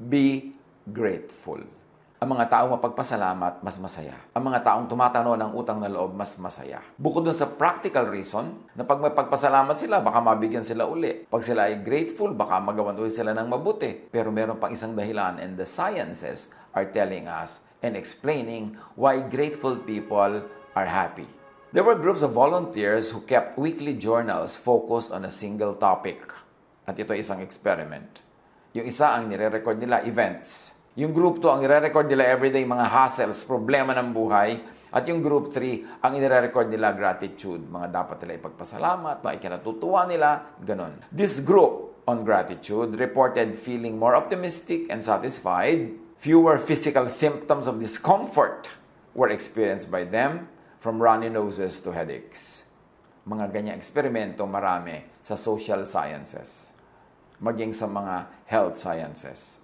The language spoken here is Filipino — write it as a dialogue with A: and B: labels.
A: Be grateful. Ang mga taong mapagpasalamat, mas masaya. Ang mga taong tumatanaw ng utang na loob, mas masaya. Bukod dun sa practical reason, na pag mapagpasalamat sila, baka mabigyan sila uli. Pag sila ay grateful, baka magawan uli sila ng mabuti. Pero meron pang isang dahilan, and the sciences are telling us and explaining why grateful people are happy. There were groups of volunteers who kept weekly journals focused on a single topic. At ito ay isang experiment. Yung isa ang nire-record nila, events. Yung group 2, ang nire-record nila everyday mga hassles, problema ng buhay. At yung group 3, ang nire-record nila gratitude, mga dapat nila ipagpasalamat, mga ikinatutuwa nila, ganon. This group on gratitude reported feeling more optimistic and satisfied. Fewer physical symptoms of discomfort were experienced by them, from runny noses to headaches. Mga ganyang eksperimento marami sa social sciences, maging sa mga health sciences.